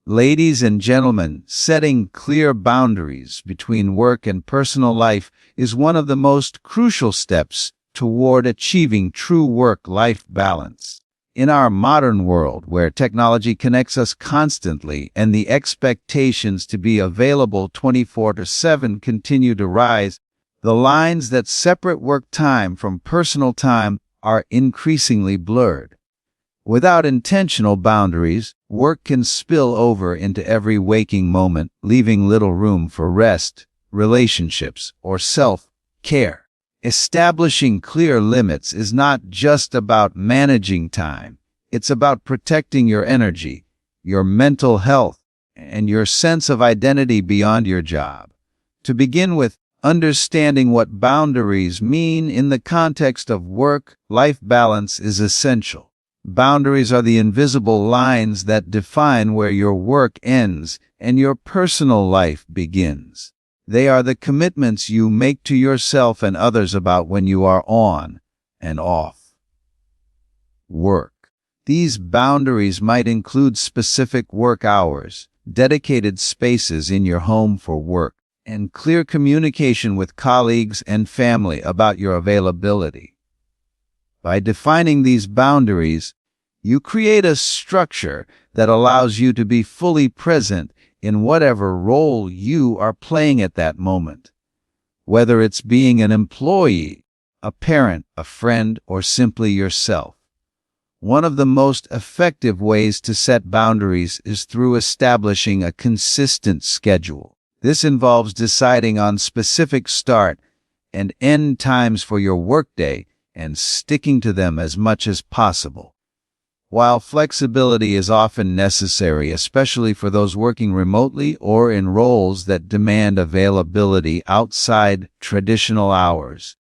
Ladies and gentlemen, setting clear boundaries between work and personal life is one of the most crucial steps toward achieving true work-life balance. In our modern world, where technology connects us constantly and the expectations to be available 24/7 continue to rise, the lines that separate work time from personal time are increasingly blurred. Without intentional boundaries, work can spill over into every waking moment, leaving little room for rest, relationships, or self-care. Establishing clear limits is not just about managing time. It's about protecting your energy, your mental health, and your sense of identity beyond your job. To begin with, understanding what boundaries mean in the context of work-life balance is essential. Boundaries are the invisible lines that define where your work ends and your personal life begins. They are the commitments you make to yourself and others about when you are on and off work. These boundaries might include specific work hours, dedicated spaces in your home for work, and clear communication with colleagues and family about your availability. By defining these boundaries, you create a structure that allows you to be fully present in whatever role you are playing at that moment. Whether it's being an employee, a parent, a friend, or simply yourself. One of the most effective ways to set boundaries is through establishing a consistent schedule. This involves deciding on specific start and end times for your workday and sticking to them as much as possible. While flexibility is often necessary, especially for those working remotely or in roles that demand availability outside traditional hours,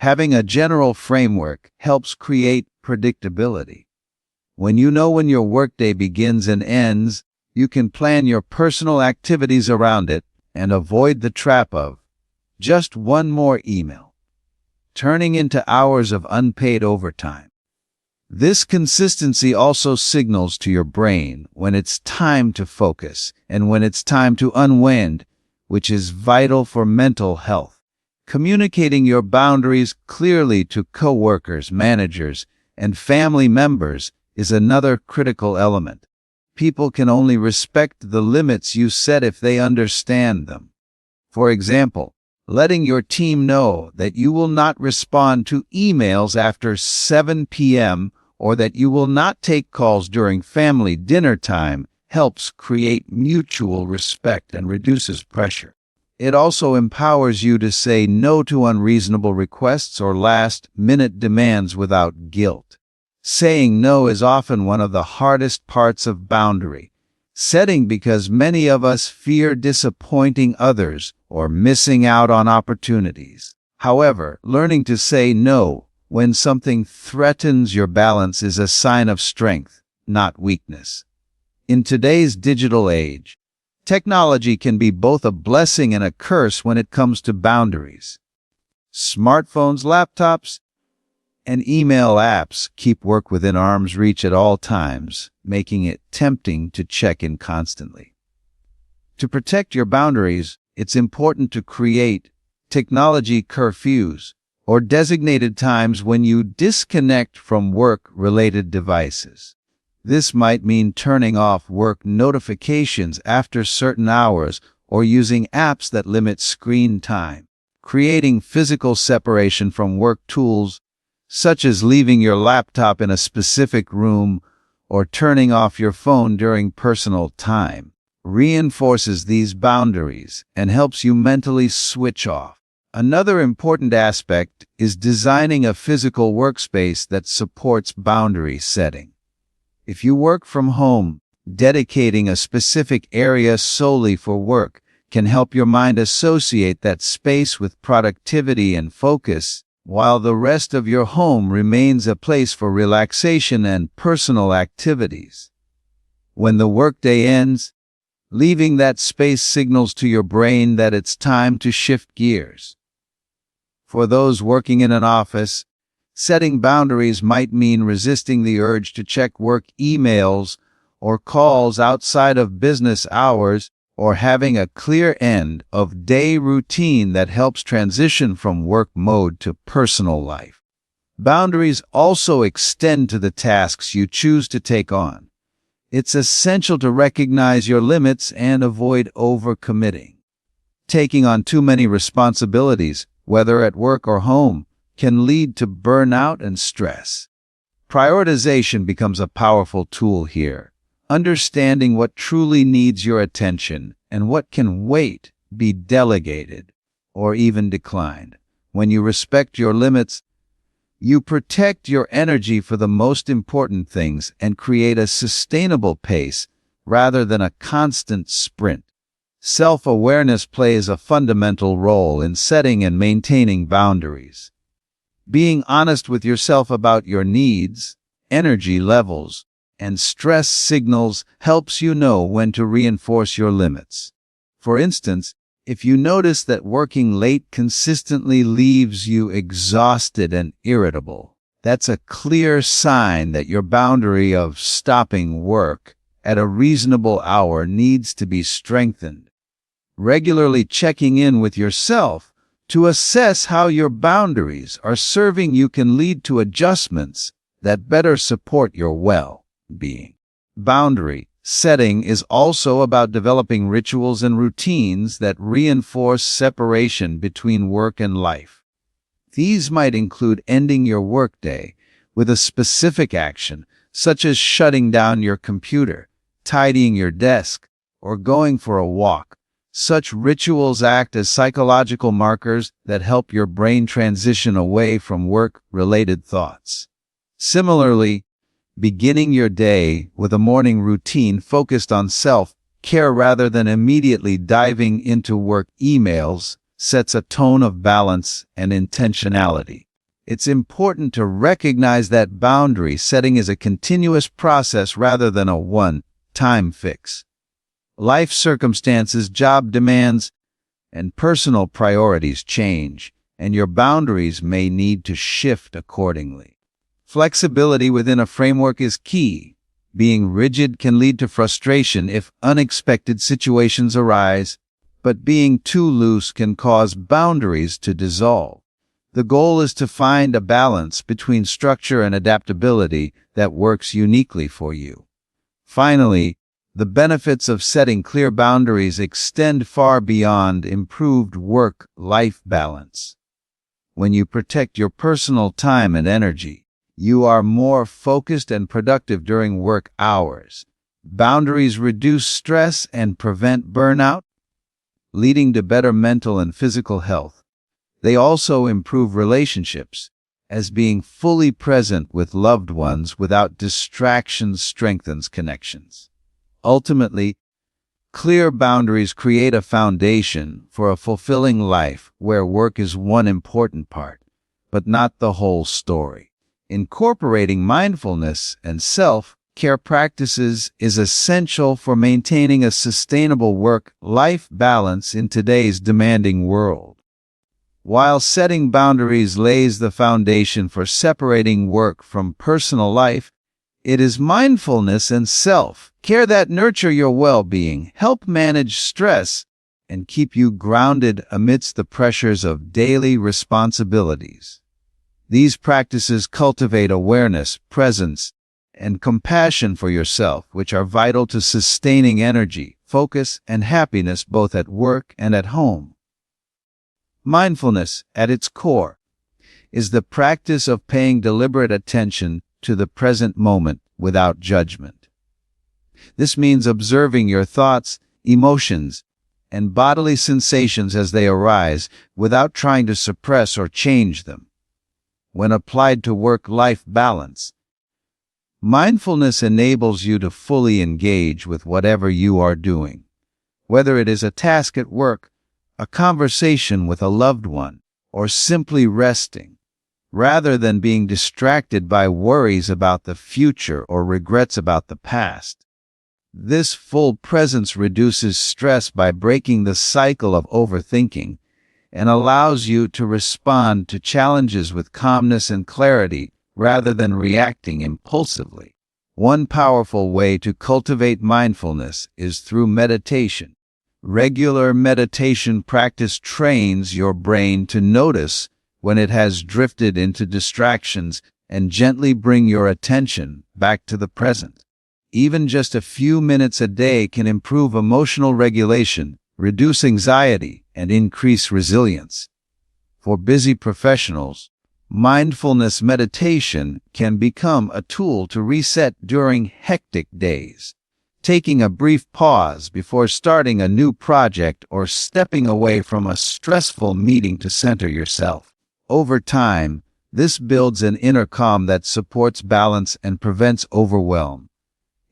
having a general framework helps create predictability. When you know when your workday begins and ends, you can plan your personal activities around it and avoid the trap of just one more email turning into hours of unpaid overtime. This consistency also signals to your brain when it's time to focus and when it's time to unwind, which is vital for mental health. Communicating your boundaries clearly to coworkers, managers, and family members is another critical element. People can only respect the limits you set if they understand them. For example, letting your team know that you will not respond to emails after 7 p.m. or that you will not take calls during family dinner time helps create mutual respect and reduces pressure. It also empowers you to say no to unreasonable requests or last-minute demands without guilt. Saying no is often one of the hardest parts of boundary setting because many of us fear disappointing others or missing out on opportunities. However, learning to say no when something threatens your balance is a sign of strength, not weakness. In today's digital age, technology can be both a blessing and a curse when it comes to boundaries. Smartphones, laptops, and email apps keep work within arm's reach at all times, making it tempting to check in constantly. To protect your boundaries, it's important to create technology curfews or designated times when you disconnect from work-related devices. This might mean turning off work notifications after certain hours or using apps that limit screen time. Creating physical separation from work tools, such as leaving your laptop in a specific room or turning off your phone during personal time, reinforces these boundaries and helps you mentally switch off. Another important aspect is designing a physical workspace that supports boundary setting. If you work from home, dedicating a specific area solely for work can help your mind associate that space with productivity and focus, while the rest of your home remains a place for relaxation and personal activities. When the workday ends, leaving that space signals to your brain that it's time to shift gears. For those working in an office, setting boundaries might mean resisting the urge to check work emails or calls outside of business hours, or having a clear end of day routine that helps transition from work mode to personal life. Boundaries also extend to the tasks you choose to take on. It's essential to recognize your limits and avoid overcommitting. Taking on too many responsibilities, whether at work or home, can lead to burnout and stress. Prioritization becomes a powerful tool here. Understanding what truly needs your attention and what can wait, be delegated, or even declined. When you respect your limits, you protect your energy for the most important things and create a sustainable pace rather than a constant sprint. Self-awareness plays a fundamental role in setting and maintaining boundaries. Being honest with yourself about your needs, energy levels, and stress signals helps you know when to reinforce your limits. For instance, if you notice that working late consistently leaves you exhausted and irritable, that's a clear sign that your boundary of stopping work at a reasonable hour needs to be strengthened. Regularly checking in with yourself to assess how your boundaries are serving you can lead to adjustments that better support your well-being. Boundary setting is also about developing rituals and routines that reinforce separation between work and life. These might include ending your workday with a specific action, such as shutting down your computer, tidying your desk, or going for a walk. Such rituals act as psychological markers that help your brain transition away from work-related thoughts. Similarly, beginning your day with a morning routine focused on self-care rather than immediately diving into work emails sets a tone of balance and intentionality. It's important to recognize that boundary setting is a continuous process rather than a one-time fix. Life circumstances, job demands, and personal priorities change, and your boundaries may need to shift accordingly. Flexibility within a framework is key. Being rigid can lead to frustration if unexpected situations arise, but being too loose can cause boundaries to dissolve. The goal is to find a balance between structure and adaptability that works uniquely for you. Finally, the benefits of setting clear boundaries extend far beyond improved work-life balance. When you protect your personal time and energy, you are more focused and productive during work hours. Boundaries reduce stress and prevent burnout, leading to better mental and physical health. They also improve relationships, as being fully present with loved ones without distractions strengthens connections. Ultimately, clear boundaries create a foundation for a fulfilling life where work is one important part, but not the whole story. Incorporating mindfulness and self-care practices is essential for maintaining a sustainable work-life balance in today's demanding world. While setting boundaries lays the foundation for separating work from personal life, it is mindfulness and self-care that nurture your well-being, help manage stress, and keep you grounded amidst the pressures of daily responsibilities. These practices cultivate awareness, presence, and compassion for yourself, which are vital to sustaining energy, focus, and happiness both at work and at home. Mindfulness, at its core, is the practice of paying deliberate attention to the present moment without judgment. This means observing your thoughts, emotions, and bodily sensations as they arise without trying to suppress or change them. When applied to work-life balance, mindfulness enables you to fully engage with whatever you are doing, whether it is a task at work, a conversation with a loved one, or simply resting, rather than being distracted by worries about the future or regrets about the past. This full presence reduces stress by breaking the cycle of overthinking and allows you to respond to challenges with calmness and clarity rather than reacting impulsively. One powerful way to cultivate mindfulness is through meditation. Regular meditation practice trains your brain to notice when it has drifted into distractions and gently bring your attention back to the present. Even just a few minutes a day can improve emotional regulation, reduce anxiety, and increase resilience. For busy professionals, mindfulness meditation can become a tool to reset during hectic days. Taking a brief pause before starting a new project or stepping away from a stressful meeting to center yourself. Over time, this builds an inner calm that supports balance and prevents overwhelm.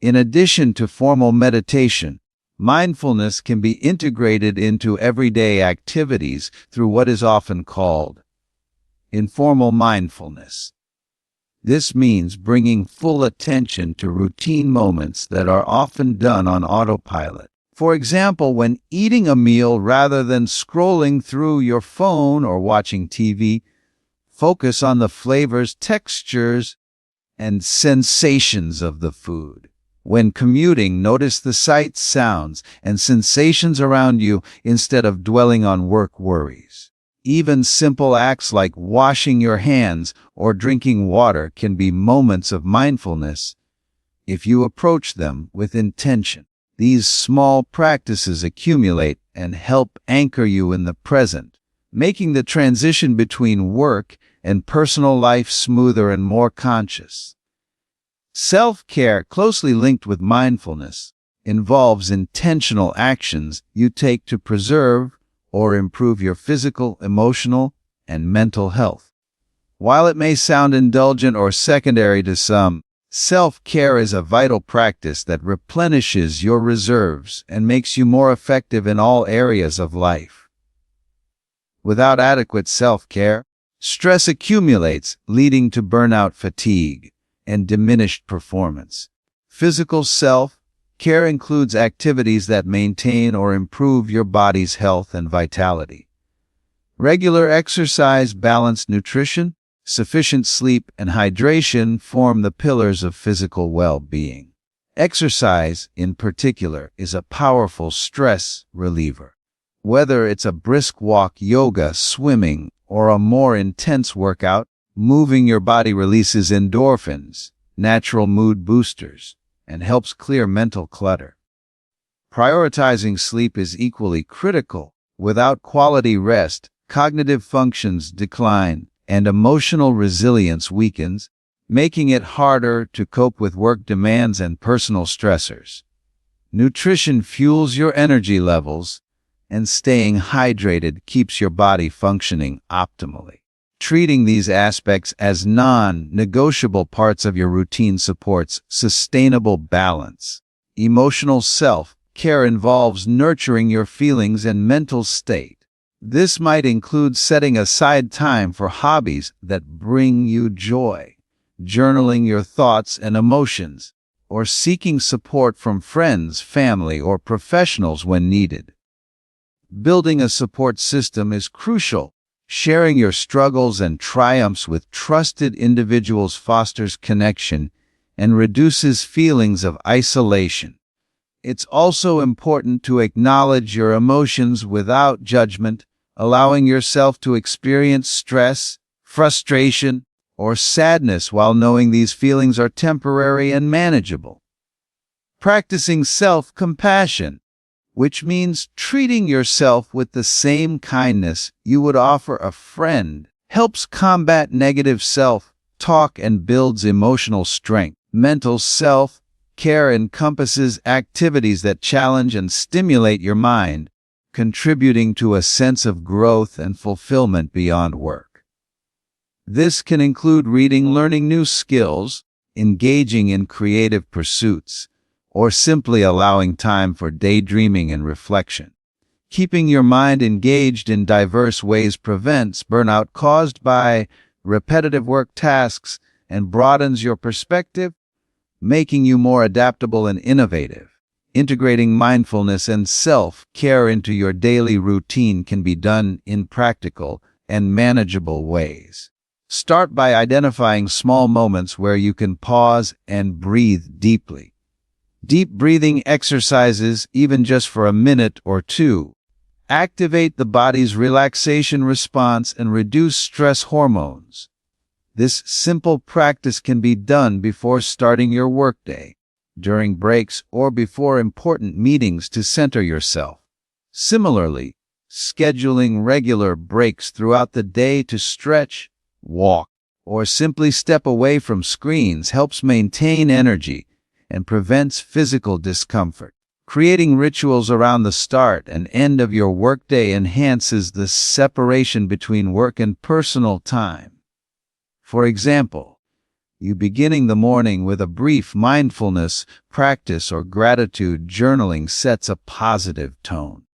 In addition to formal meditation, mindfulness can be integrated into everyday activities through what is often called informal mindfulness. This means bringing full attention to routine moments that are often done on autopilot. For example, when eating a meal rather than scrolling through your phone or watching TV, focus on the flavors, textures, and sensations of the food. When commuting, notice the sights, sounds, and sensations around you instead of dwelling on work worries. Even simple acts like washing your hands or drinking water can be moments of mindfulness if you approach them with intention. These small practices accumulate and help anchor you in the present, making the transition between work and personal life smoother and more conscious. Self-care, closely linked with mindfulness, involves intentional actions you take to preserve or improve your physical, emotional, and mental health. While it may sound indulgent or secondary to some, self-care is a vital practice that replenishes your reserves and makes you more effective in all areas of life. Without adequate self-care, stress accumulates, leading to burnout, fatigue, and diminished performance. Physical self-care includes activities that maintain or improve your body's health and vitality. Regular exercise, balanced nutrition, sufficient sleep, and hydration form the pillars of physical well-being. Exercise, in particular, is a powerful stress reliever. Whether it's a brisk walk, yoga, swimming, or a more intense workout, moving your body releases endorphins, natural mood boosters, and helps clear mental clutter. Prioritizing sleep is equally critical. Without quality rest, cognitive functions decline and emotional resilience weakens, making it harder to cope with work demands and personal stressors. Nutrition fuels your energy levels, and staying hydrated keeps your body functioning optimally. Treating these aspects as non-negotiable parts of your routine supports sustainable balance. Emotional self-care involves nurturing your feelings and mental state. This might include setting aside time for hobbies that bring you joy, journaling your thoughts and emotions, or seeking support from friends, family, or professionals when needed. Building a support system is crucial. Sharing your struggles and triumphs with trusted individuals fosters connection and reduces feelings of isolation. It's also important to acknowledge your emotions without judgment, allowing yourself to experience stress, frustration, or sadness while knowing these feelings are temporary and manageable. Practicing self-compassion, which means treating yourself with the same kindness you would offer a friend, helps combat negative self-talk and builds emotional strength. Mental self-care encompasses activities that challenge and stimulate your mind, contributing to a sense of growth and fulfillment beyond work. This can include reading, learning new skills, engaging in creative pursuits, or simply allowing time for daydreaming and reflection. Keeping your mind engaged in diverse ways prevents burnout caused by repetitive work tasks and broadens your perspective, making you more adaptable and innovative. Integrating mindfulness and self-care into your daily routine can be done in practical and manageable ways. Start by identifying small moments where you can pause and breathe deeply. Deep breathing exercises, even just for a minute or two, activate the body's relaxation response and reduce stress hormones. This simple practice can be done before starting your workday, during breaks, or before important meetings to center yourself. Similarly, scheduling regular breaks throughout the day to stretch, walk, or simply step away from screens helps maintain energy and prevents physical discomfort. Creating rituals around the start and end of your workday enhances the separation between work and personal time. For example, you beginning the morning with a brief mindfulness practice or gratitude journaling sets a positive tone.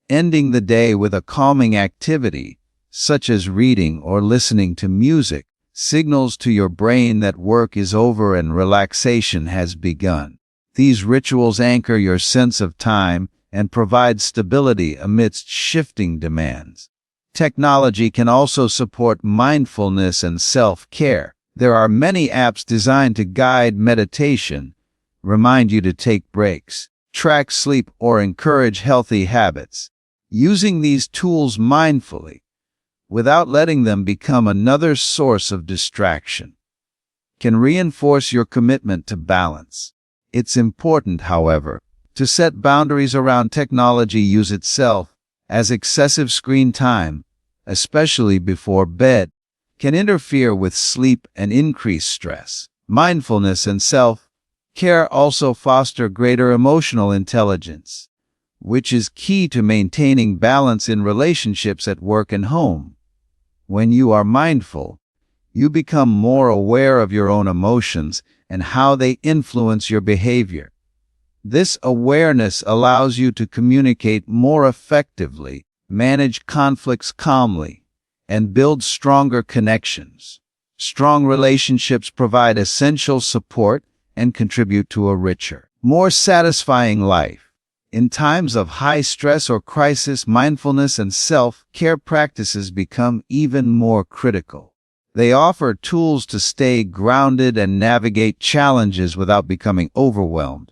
Ending the day with a calming activity, such as reading or listening to music, signals to your brain that work is over and relaxation has begun. These rituals anchor your sense of time and provide stability amidst shifting demands. Technology can also support mindfulness and self-care. There are many apps designed to guide meditation, remind you to take breaks, track sleep, or encourage healthy habits. Using these tools mindfully, without letting them become another source of distraction, can reinforce your commitment to balance. It's important, however, to set boundaries around technology use itself, as excessive screen time, especially before bed, can interfere with sleep and increase stress. Mindfulness and self-care also foster greater emotional intelligence, which is key to maintaining balance in relationships at work and home. When you are mindful, you become more aware of your own emotions and how they influence your behavior. This awareness allows you to communicate more effectively, manage conflicts calmly, and build stronger connections. Strong relationships provide essential support and contribute to a richer, more satisfying life. In times of high stress or crisis, mindfulness and self-care practices become even more critical. They offer tools to stay grounded and navigate challenges without becoming overwhelmed.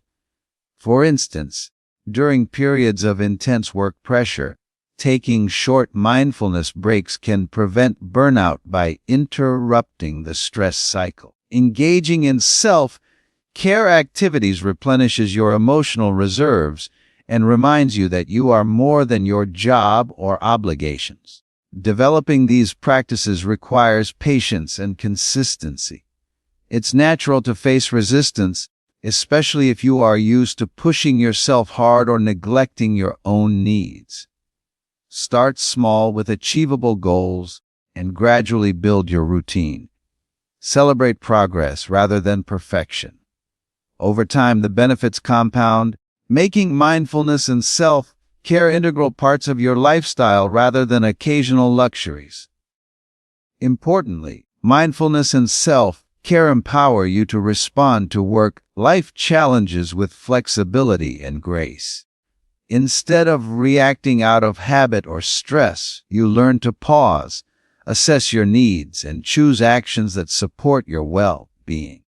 For instance, during periods of intense work pressure, taking short mindfulness breaks can prevent burnout by interrupting the stress cycle. Engaging in self-care activities replenishes your emotional reserves and reminds you that you are more than your job or obligations. Developing these practices requires patience and consistency. It's natural to face resistance, especially if you are used to pushing yourself hard or neglecting your own needs. Start small with achievable goals and gradually build your routine. Celebrate progress rather than perfection. Over time, the benefits compound, making mindfulness and self-care integral parts of your lifestyle rather than occasional luxuries. Importantly, mindfulness and self-care empower you to respond to work-life challenges with flexibility and grace. Instead of reacting out of habit or stress, you learn to pause, assess your needs, and choose actions that support your well-being.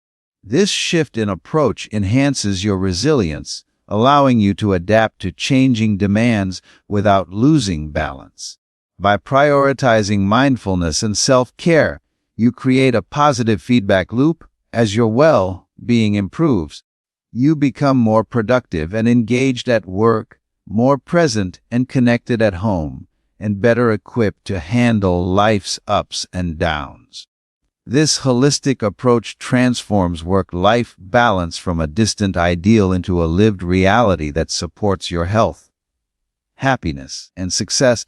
This shift in approach enhances your resilience, allowing you to adapt to changing demands without losing balance. By prioritizing mindfulness and self-care, you create a positive feedback loop. As your well-being improves, you become more productive and engaged at work, more present and connected at home, and better equipped to handle life's ups and downs. This holistic approach transforms work-life balance from a distant ideal into a lived reality that supports your health, happiness, and success.